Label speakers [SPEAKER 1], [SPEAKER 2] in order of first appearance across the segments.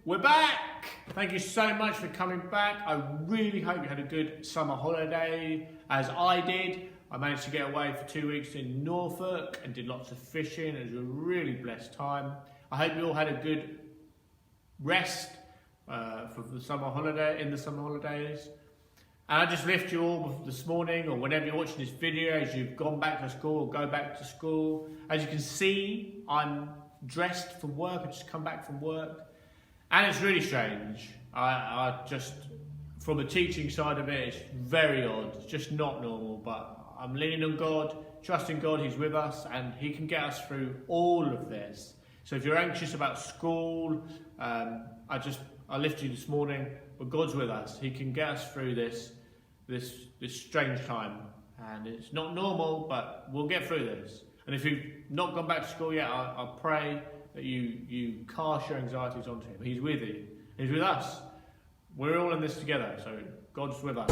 [SPEAKER 1] We're back! Thank you so much for coming back. I really hope you had a good summer holiday, as I did. I managed to get away for 2 weeks in Norfolk and did lots of fishing. It was a really blessed time. I hope you all had a good rest for the summer holiday, in the summer holidays. And I just lift you all this morning, or whenever you're watching this video, as you've gone back to school or go back to school. As you can see, I'm dressed for work. I just come back from work. And it's really strange. I just, from the teaching side of it, it's very odd. It's just not normal, but I'm leaning on God, trusting God, He's with us, and He can get us through all of this. So if you're anxious about school, I lift you this morning, but God's with us. He can get us through this strange time. And it's not normal, but we'll get through this. And if you've not gone back to school yet, I pray that you cast your anxieties onto Him. He's with you. He's with us. We're all in this together, so God's with us.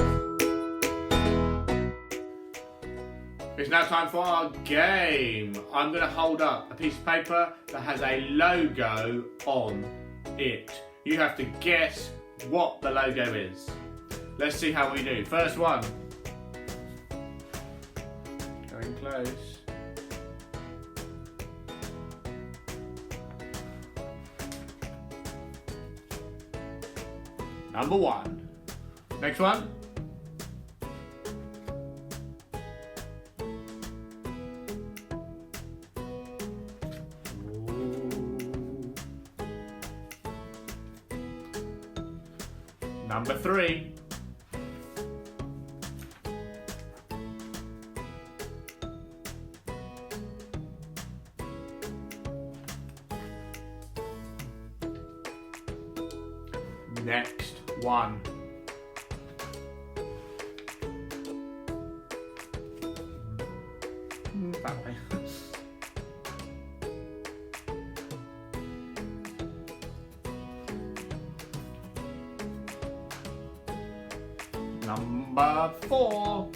[SPEAKER 1] It's now time for our game. I'm going to hold up a piece of paper that has a logo on it. You have to guess what the logo is. Let's see how we do. First one. Going close. Number 1. Next one. Number 3. Next one. That way. Number 4.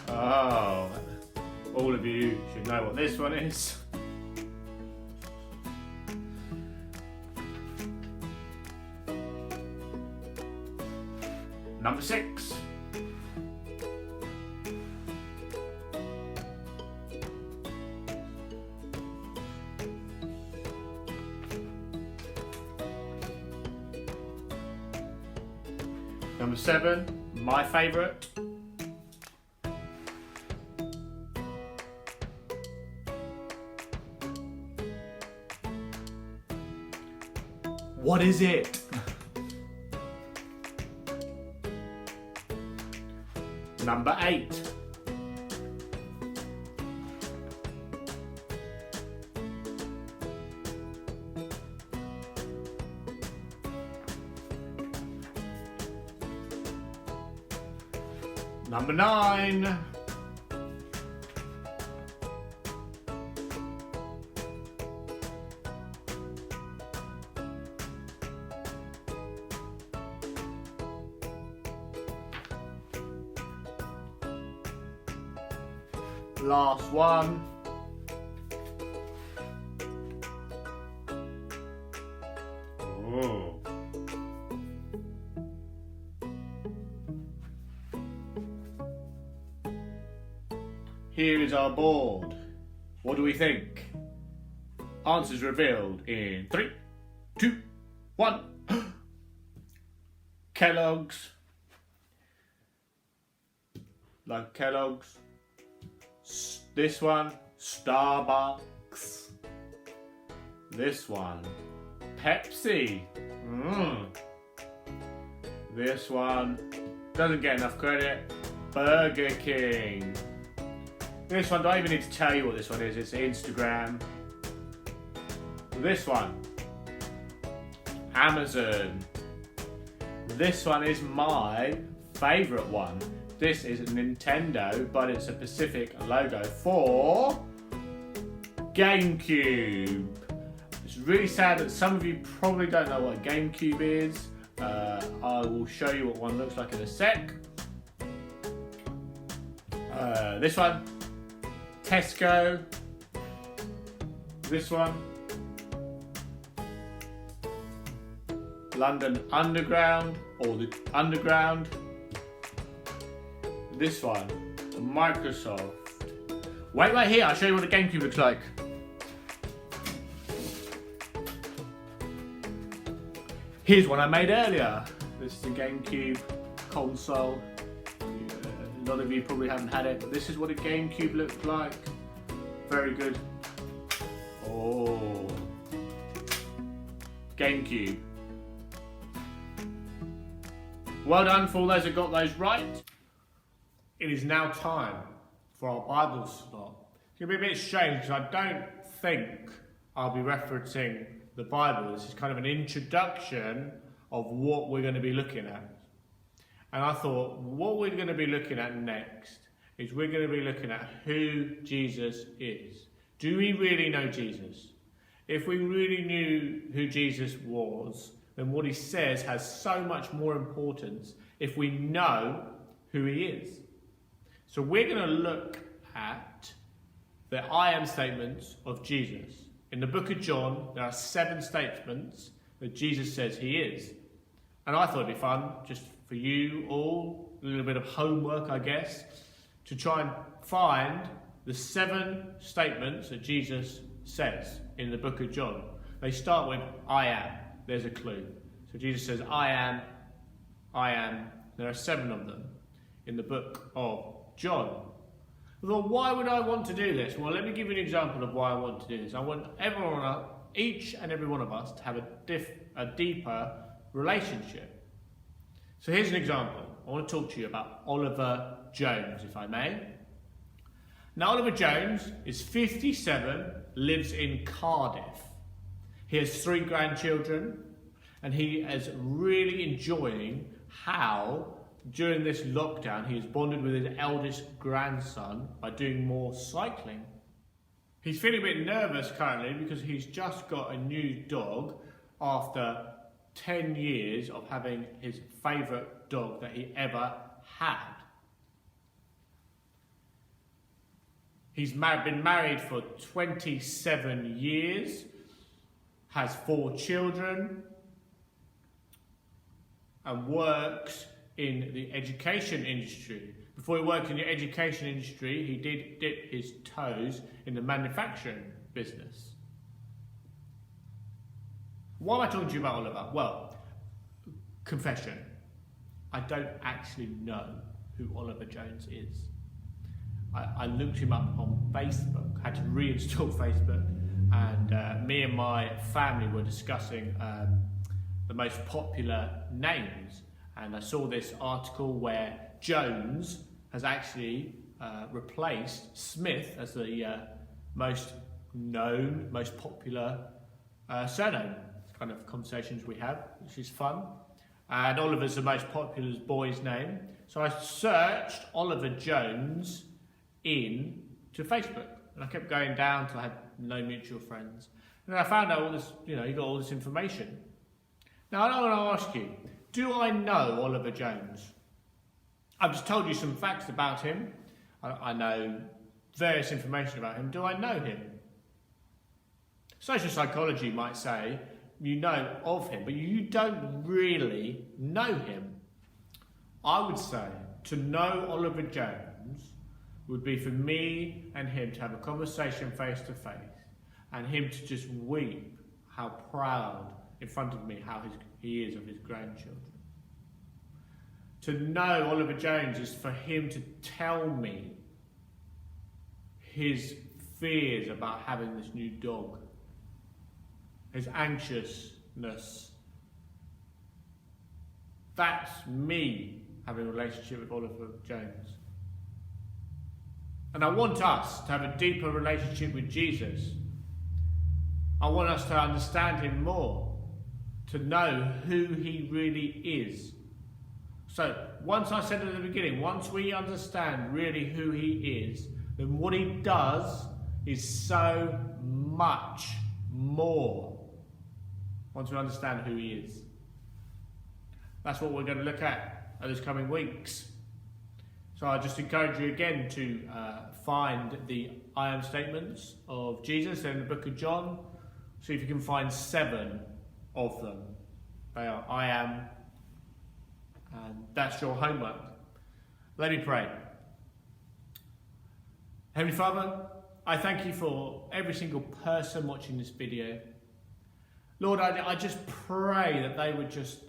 [SPEAKER 1] Oh, all of you should know what this one is. Number 6. Number 7, my favourite. What is it? Number 8. Number 9. Last one. Oh. Here is our board. What do we think? Answers revealed in 3, 2, 1. Kellogg's. Like Kellogg's. This one, Starbucks. This one, Pepsi. This one doesn't get enough credit, Burger King. This one, do I even need to tell you what this one is? It's Instagram. This one, Amazon. This one is my favourite one. This is a Nintendo, but it's a Pacific logo for GameCube. It's really sad that some of you probably don't know what a GameCube is. I will show you what one looks like in a sec. This one, Tesco. This one, London Underground, or the Underground. This one, Microsoft. Wait here, I'll show you what the GameCube looks like. Here's one I made earlier. This is the GameCube console. A lot of you probably haven't had it, but this is what a GameCube looked like. Very good. Oh, GameCube. Well done for all those that got those right. It is now time for our Bible slot. It's going to be a bit strange because I don't think I'll be referencing the Bible. This is kind of an introduction of what we're going to be looking at. And I thought what we're going to be looking at next is we're going to be looking at who Jesus is. Do we really know Jesus? If we really knew who Jesus was, then what he says has so much more importance if we know who he is. So we're going to look at the I am statements of Jesus. In the book of John, there are 7 statements that Jesus says he is. And I thought it'd be fun, just for you all, a little bit of homework, I guess, to try and find the 7 statements that Jesus says in the book of John. They start with, I am. There's a clue. So Jesus says, I am, I am. There are 7 of them in the book of John. Well, why would I want to do this? Well, let me give you an example of why I want to do this. I want everyone, each and every one of us, to have a deeper relationship. So here's an example. I want to talk to you about Oliver Jones, if I may. Now, Oliver Jones is 57, lives in Cardiff. He has 3 grandchildren, and he is really enjoying how, during this lockdown, he has bonded with his eldest grandson by doing more cycling. He's feeling a bit nervous currently because he's just got a new dog after 10 years of having his favourite dog that he ever had. He's been married for 27 years, has 4 children, and works in the education industry. Before he worked in the education industry, he did dip his toes in the manufacturing business. Why am I talking to you about Oliver? Well, confession. I don't actually know who Oliver Jones is. I looked him up on Facebook, had to reinstall Facebook, and me and my family were discussing the most popular names. And I saw this article where Jones has actually replaced Smith as the most known, most popular surname. It's kind of conversations we have, which is fun. And Oliver's the most popular boy's name. So I searched Oliver Jones into Facebook. And I kept going down till I had no mutual friends. And then I found out all this, you got all this information. Now I want to ask you, do I know Oliver Jones? I've just told you some facts about him. I know various information about him. Do I know him? Social psychology might say you know of him, but you don't really know him. I would say to know Oliver Jones would be for me and him to have a conversation face to face, and him to just weep how proud in front of me how he is of his grandchildren. To know Oliver Jones is for him to tell me his fears about having this new dog, his anxiousness. That's me having a relationship with Oliver Jones. And I want us to have a deeper relationship with Jesus. I want us to understand him more, to know who he really is. So, once I said at the beginning, once we understand really who he is, then what he does is so much more. Once we understand who he is. That's what we're going to look at this coming weeks. So I just encourage you again to find the I am statements of Jesus in the book of John. See if you can find 7 of them. They are I am. And that's your homework. Let me pray. Heavenly Father, I thank you for every single person watching this video. Lord, I just pray that they would just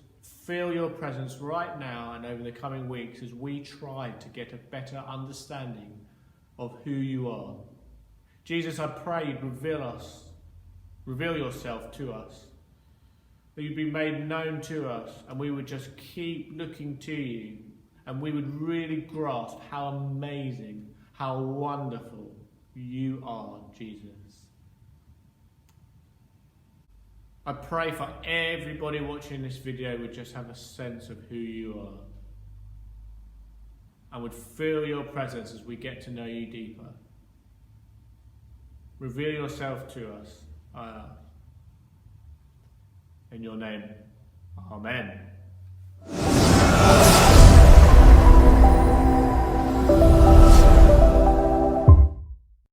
[SPEAKER 1] feel your presence right now and over the coming weeks as we try to get a better understanding of who you are. Jesus, I pray you'd reveal yourself to us, that you'd be made known to us, and we would just keep looking to you, and we would really grasp how amazing, how wonderful you are, Jesus. I pray for everybody watching this video would just have a sense of who you are and would feel your presence as we get to know you deeper. Reveal yourself to us, I ask. In your name, Amen.